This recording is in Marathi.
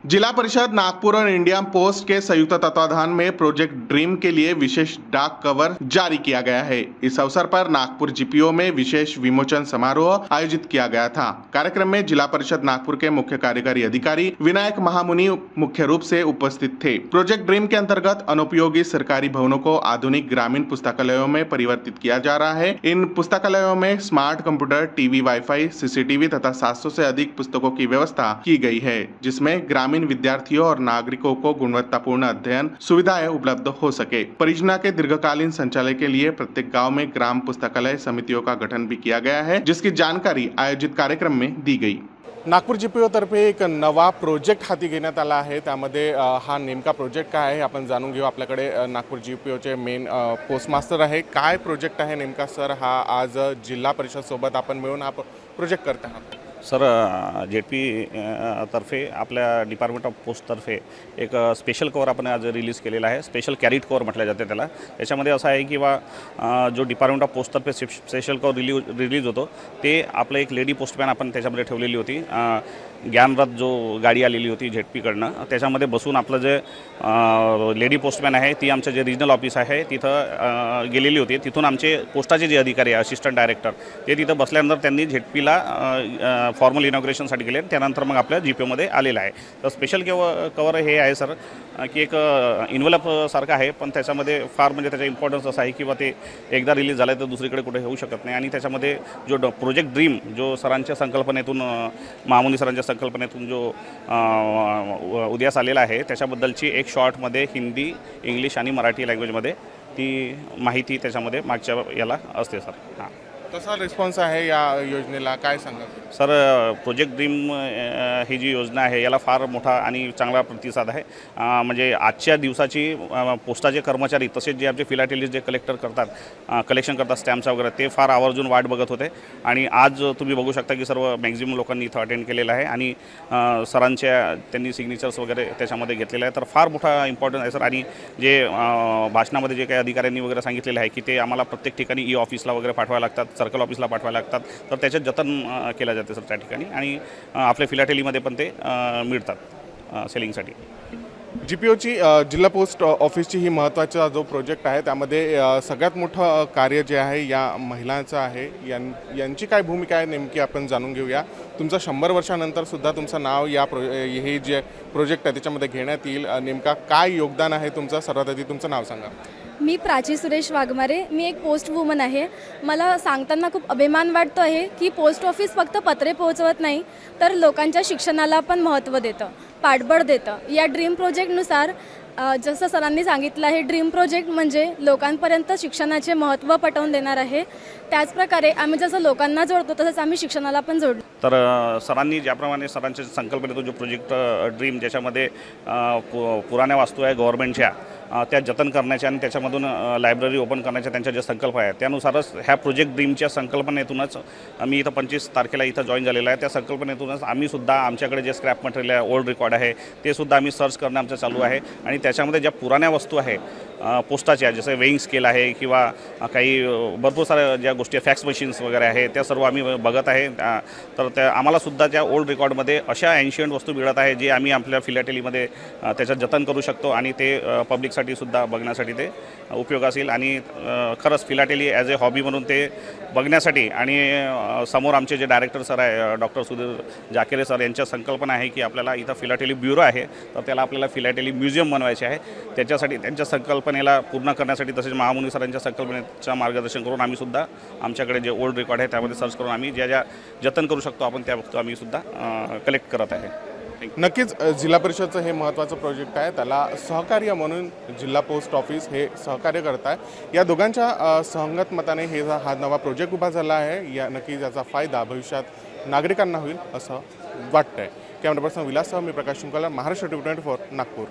जिला परिषद नागपुर और इंडिया पोस्ट के संयुक्त तत्वाधान में प्रोजेक्ट ड्रीम के लिए विशेष डाक कवर जारी किया गया है। इस अवसर पर नागपुर जीपीओ में विशेष विमोचन समारोह आयोजित किया गया था। कार्यक्रम में जिला परिषद नागपुर के मुख्य कार्यकारी अधिकारी विनायक महामुनि मुख्य रूप से उपस्थित थे। प्रोजेक्ट ड्रीम के अंतर्गत अनुपयोगी सरकारी भवनों को आधुनिक ग्रामीण पुस्तकालयों में परिवर्तित किया जा रहा है। इन पुस्तकालयों में smart computer, TV, wifi, CCTV तथा 700 से अधिक पुस्तकों की व्यवस्था की गई है, जिसमें ग्रामीण विद्यार्थियों और नागरिकों को गुणवत्तापूर्ण अध्ययन सुविधाएं उपलब्ध हो सके। परियोजना के दीर्घकालीन संचालन के लिए प्रत्येक गांव में ग्राम पुस्तकालय समितियों का गठन भी किया गया है, जिसकी जानकारी आयोजित कार्यक्रम में दी गई। नागपूर जीपीओ तर्फे एक नवा प्रोजेक्ट हाती घेण्यात आला आहे। त्यामध्ये हा नेमका प्रोजेक्ट काय आहे आपण जाणून घेऊ। आपल्याकडे नागपूर जीपीओचे मेन पोस्ट मास्टर आहे। काय प्रोजेक्ट आहे नेमका सर? हा आज जिल्हा परिषद सोबत आपण मिळून हा प्रोजेक्ट करत आहात। सर जेडपी तर्फे आपल्या डिपार्टमेंट ऑफ पोस्टतर्फे एक स्पेशल कवर आपण आज रिलीज केलेला आहे। स्पेशल कॅरीड कवर म्हटलं जाते त्याला। त्याच्यामध्ये असं आहे की जो डिपार्टमेंट ऑफ पोस्टतर्फे स्पेशल कवर रिलीज होतो ते आपलं एक लेडी पोस्टमॅन आपण त्याच्यामध्ये ठेवलेली होती। ज्ञानरथ जो गाडी आलेली होती झेडपीकडनं, त्याच्यामध्ये बसून आपलं जे लेडी पोस्टमॅन आहे ती आमचं जे रिजनल ऑफिस आहे तिथं गेलेली होती। तिथून आमचे पोस्टाचे जे अधिकारी आहे, असिस्टंट डायरेक्टर, ते तिथं बसल्यानंतर त्यांनी झेडपीला फॉर्मल इनॉग्रेशनसाठी गेले। त्यानंतर मग आपल्या जीपीओमध्ये आलेला आहे। तर स्पेशल कवर हे आहे सर की एक इन्व्हलप सारखं आहे, पण त्याच्यामध्ये फार म्हणजे त्याचा इम्पॉर्टन्स असा आहे की ते एकदा रिलीज झालं तर दुसरीकडे कुठे होऊ शकत नाही। आणि त्याच्यामध्ये जो प्रोजेक्ट ड्रीम जो सरांच्या संकल्पनेतून, महामुनी सरांच्या संकल्पनेतून जो उदयास आलेला आहे, त्याच्याबद्दलची एक शॉर्टमध्ये हिंदी, इंग्लिश आणि मराठी लँग्वेजमध्ये ती माहिती त्याच्यामध्ये मागच्या याला असते सर। हां, कसा रिस्पॉन्स आहे या योजनेला, काय सांगा सर? प्रोजेक्ट ड्रीम ही जी योजना आहे याला फार मोठा आणि चांगला प्रतिसाद आहे। म्हणजे आजच्या दिवसाची पोस्टाचे कर्मचारी तसेच जे आमचे फिलाटेलिस्ट जे कलेक्शन करतात स्टॅम्प्स वगैरे, ते फार आवर्जून वाट बघत होते। आणि आज तुम्ही बघू शकता की सर्व मॅक्झिमम लोकांनी इथं अटेंड केलेलं आहे आणि सरांच्या त्यांनी सिग्नेचर्स वगैरे त्याच्यामध्ये घेतलेले आहे। तर फार मोठा इम्पॉर्टन्स आहे सर। आणि जे भाषणामध्ये जे काही अधिकाऱ्यांनी वगैरे सांगितलेलं आहे की ते आम्हाला प्रत्येक ठिकाणी ऑफिसला वगैरे पाठवायला लागतात, सर्कल ऑफिसला पाठवायला लागतात, तर त्याच्यात जतन केलं जाते सर त्या ठिकाणी। आणि आपल्या फिलाटेलीमध्ये पण ते मिळतात सेलिंगसाठी। जीपीओची जिल्हा पोस्ट ऑफिसची ही महत्त्वाचा जो प्रोजेक्ट आहे त्यामध्ये सगळ्यात मोठं कार्य जे आहे या महिलांचं आहे। यांची काय भूमिका आहे नेमकी आपण जाणून घेऊया। तुमचं 100 वर्षानंतर सुद्धा तुमचं नाव या हे जे प्रोजेक्ट आहे त्याच्यामध्ये घेण्यात येईल। नेमका काय योगदान आहे तुमचं? सर्वात आधी तुमचं नाव सांगा। मी प्राची सुरेश वाघमारे, मी एक पोस्ट वुमन आहे। मला सांगताना खूप अभिमान वाटतो आहे की पोस्ट ऑफिस फक्त पत्रे पोहोचवत नाही, तर लोकांच्या शिक्षणाला पण महत्त्व देतं, पाठबळ देतं। या ड्रीम प्रोजेक्टनुसार जसं सरांनी सांगितलं आहे, ड्रीम प्रोजेक्ट म्हणजे लोकांपर्यंत शिक्षणाचे महत्त्व पटवून देणार आहे। त्याचप्रकारे आम्ही जसं लोकांना जोडतो तसंच आम्ही शिक्षणाला पण जोडतो। तर सरांनी ज्याप्रमाणे सरांच्या संकल्पनेतून जो प्रोजेक्ट ड्रीम ज्याच्यामध्ये पुराण्या वास्तू आहे गव्हर्नमेंटच्या, त्या जतन करण्याच्या आणि त्याच्यामधून लायब्ररी ओपन करण्याच्या त्यांच्या ज्या संकल्प आहेत त्यानुसारच ह्या प्रोजेक्ट ड्रीमच्या संकल्पनेतूनच मी इथं 25 तारखेला इथं जॉईन झालेला आहे। त्या संकल्पनेतूनच आम्ही सुद्धा आमच्याकडे जे स्क्रॅप मटेरियल आहे, ओल्ड रेकॉर्ड आहे, ते सुद्धा आम्ही सर्च करणं आमचं चालू आहे। आणि त्याच्यामध्ये ज्या पुराण्या वस्तू आहे पोस्टाच्या, जसं वेइंग स्केल आहे किंवा काही भरपूर साऱ्या ज्या गोष्टी फॅक्स मशीन्स वगैरे आहे, त्या सर्व आम्ही बघत आहे। तर त्या आम्हालासुद्धा त्या ओल्ड रेकॉर्डमध्ये अशा एन्शियंट वस्तू मिळत आहे जे आम्ही आपल्या फिलाटेलीमध्ये त्याच्यात जतन करू शकतो आणि ते पब्लिकसाठी सुद्धा बघण्यासाठी ते उपयोगास येईल। आणि खरंच फिलाटेली ॲज ए हॉबी म्हणून ते बघण्यासाठी आणि समोर आमचे जे डायरेक्टर सर आहे डॉक्टर सुधीर जाकेरे सर, यांच्या संकल्पना आहे की आपल्याला इथं फिलाटेली ब्युरो आहे, तर त्याला आपल्याला फिलाटेली म्युझियम बनवायचे आहे। त्याच्यासाठी त्यांच्या संकल्पनेला पूर्ण करण्यासाठी तसेच महामुनी सरांच्या संकल्पनेचं मार्गदर्शन करून आम्ही सुद्धा आमच्याकडे जे ओल्ड रेकॉर्ड आहे त्यामध्ये सर्च करून आम्ही ज्या जतन करू शकतो आपण त्या वस्तू आम्ही सुद्धा कलेक्ट करत आहे। नक्कीच जिल्हा परिषदचं हे महत्त्वाचं प्रोजेक्ट आहे, त्याला सहकार्य म्हणून जिल्हा पोस्ट ऑफिस हे सहकार्य करत आहे। या दोघांच्या संगतमताने हा नवा प्रोजेक्ट उभा झाला आहे। या नक्कीच याचा फायदा भविष्यात नागरिकांना होईल असं वाटतंय। कॅमेरा पर्सन विलाससह मी प्रकाश शुंकला, महाराष्ट्र 24 नागपूर।